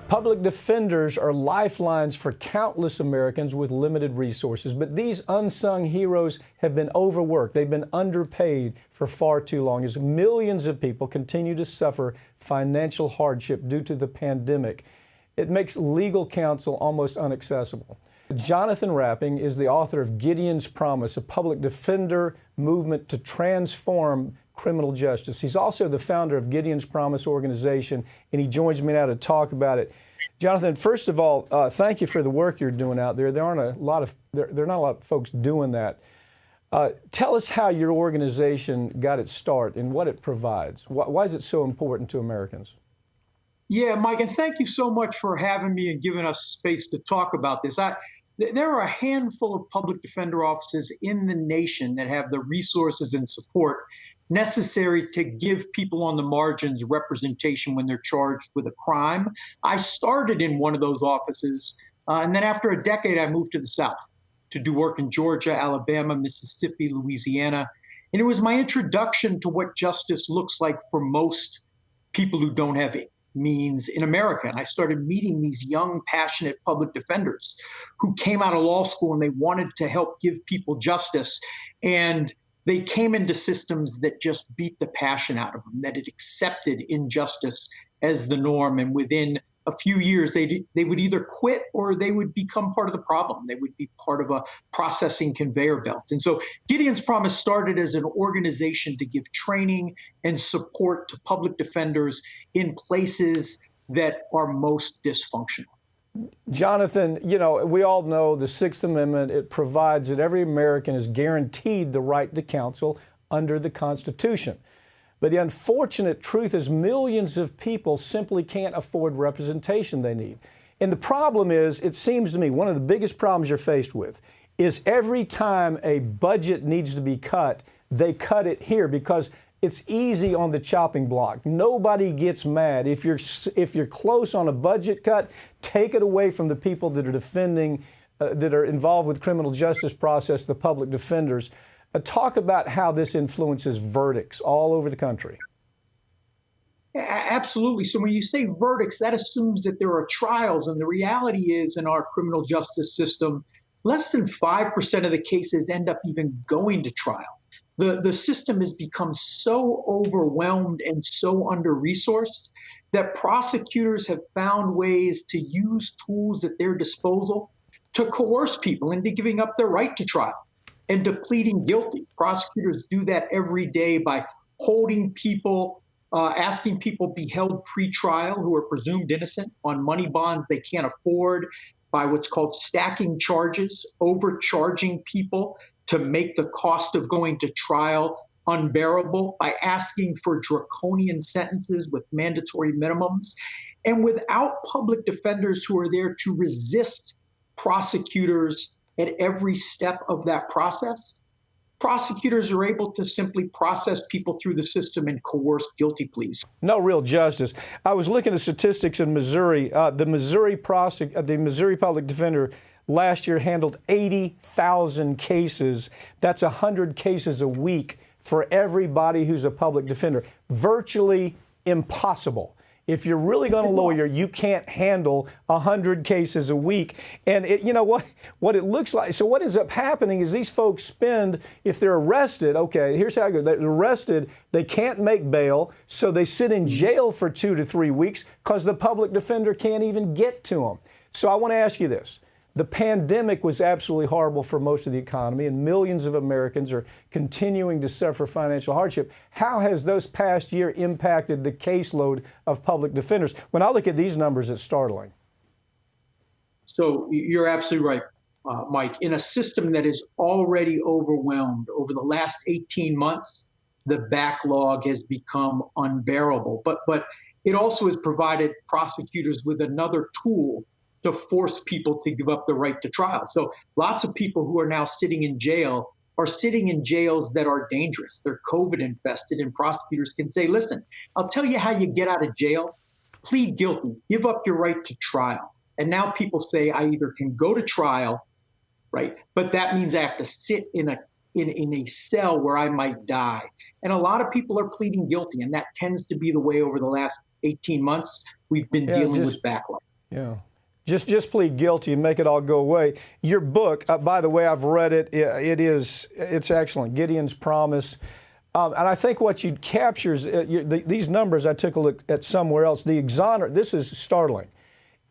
Public defenders are lifelines for countless Americans with limited resources, but these unsung heroes have been overworked. They've been underpaid for far too long as millions of people continue to suffer financial hardship due to the pandemic. It makes legal counsel almost inaccessible. Jonathan Rapping is the author of Gideon's Promise, a public defender movement to transform criminal justice. He's also the founder of Gideon's Promise organization, and he joins me now to talk about it. Jonathan, first of all, thank you for the work you're doing out there. There are not a lot of folks doing that. Tell us how your organization got its start and what it provides. Why is it so important to Americans? Yeah, Mike, and thank you so much for having me and giving us space to talk about this. There are a handful of public defender offices in the nation that have the resources and support necessary to give people on the margins representation when they're charged with a crime. I started in one of those offices, and then after a decade, I moved to the South to do work in Georgia, Alabama, Mississippi, Louisiana. And it was my introduction to what justice looks like for most people who don't have means in America. And I started meeting these young, passionate public defenders who came out of law school and they wanted to help give people justice. And they came into systems that just beat the passion out of them, that it accepted injustice as the norm. And within a few years, they would either quit or they would become part of the problem. They would be part of a processing conveyor belt. And so Gideon's Promise started as an organization to give training and support to public defenders in places that are most dysfunctional. Jonathan, you know, we all know the Sixth Amendment, it provides that every American is guaranteed the right to counsel under the Constitution. But the unfortunate truth is millions of people simply can't afford representation they need. And the problem is, it seems to me, one of the biggest problems you're faced with is every time a budget needs to be cut, they cut it here because it's easy on the chopping block. Nobody gets mad. If you're close on a budget cut, take it away from the people that are defending, that are involved with criminal justice process, the public defenders. Talk about how this influences verdicts all over the country. Absolutely. So when you say verdicts, that assumes that there are trials. And the reality is in our criminal justice system, less than 5% of the cases end up even going to trial. The system has become so overwhelmed and so under-resourced that prosecutors have found ways to use tools at their disposal to coerce people into giving up their right to trial and to pleading guilty. Prosecutors do that every day by holding people, asking people be held pre-trial who are presumed innocent on money bonds they can't afford, by what's called stacking charges, overcharging people to make the cost of going to trial unbearable, by asking for draconian sentences with mandatory minimums. And without public defenders who are there to resist prosecutors at every step of that process, prosecutors are able to simply process people through the system and coerce guilty pleas. No real justice. I was looking at statistics in Missouri. The Missouri public defender last year handled 80,000 cases. That's 100 cases a week for everybody who's a public defender. Virtually impossible. If you're really going to lawyer, you can't handle 100 cases a week. And you know what it looks like. So what ends up happening is these folks spend, if they're arrested, okay, here's how it goes. They're arrested, they can't make bail, so they sit in jail for 2 to 3 weeks because the public defender can't even get to them. So I want to ask you this. The pandemic was absolutely horrible for most of the economy, and millions of Americans are continuing to suffer financial hardship. How has those past year impacted the caseload of public defenders? When I look at these numbers, it's startling. So you're absolutely right, Mike. In a system that is already overwhelmed over the last 18 months, the backlog has become unbearable. But it also has provided prosecutors with another tool to force people to give up the right to trial. So lots of people who are now sitting in jail are sitting in jails that are dangerous. They're COVID infested, and prosecutors can say, listen, I'll tell you how you get out of jail. Plead guilty, give up your right to trial. And now people say I either can go to trial, right? But that means I have to sit in a cell where I might die. And a lot of people are pleading guilty, and that tends to be the way over the last 18 months we've been dealing with backlog. Yeah. Just plead guilty and make it all go away. Your book, by the way, I've read it. It's excellent. Gideon's Promise. And I think what you captures these numbers. I took a look at somewhere else. This is startling.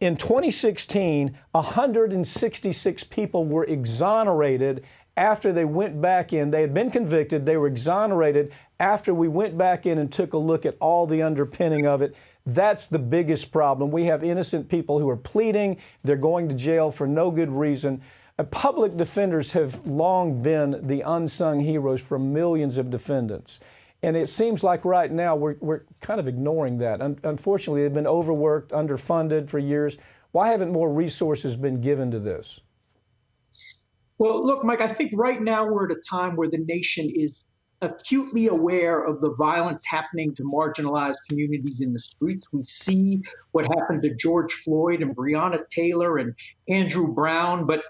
In 2016, 166 people were exonerated after they went back in. They had been convicted. They were exonerated after we went back in and took a look at all the underpinning of it. That's the biggest problem. We have innocent people who are pleading. They're going to jail for no good reason. Public defenders have long been the unsung heroes for millions of defendants. And it seems like right now we're kind of ignoring that. Unfortunately, they've been overworked, underfunded for years. Why haven't more resources been given to this? Well, look, Mike, I think right now we're at a time where the nation is acutely aware of the violence happening to marginalized communities in the streets. We see what happened to George Floyd and Breonna Taylor and Andrew Brown, but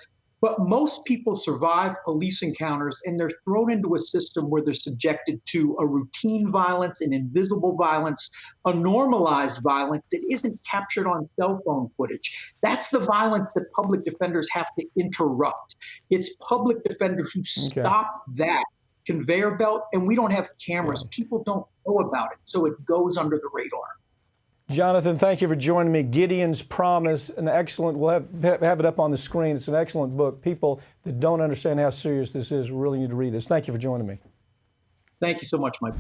most people survive police encounters and they're thrown into a system where they're subjected to a routine violence, an invisible violence, a normalized violence that isn't captured on cell phone footage. That's the violence that public defenders have to interrupt. It's public defenders who stop that conveyor belt, and we don't have cameras. People don't know about it, so it goes under the radar. Jonathan, thank you for joining me. Gideon's Promise, an excellent, we'll have it up on the screen. It's an excellent book. People that don't understand how serious this is really need to read this. Thank you for joining me. Thank you so much, Mike.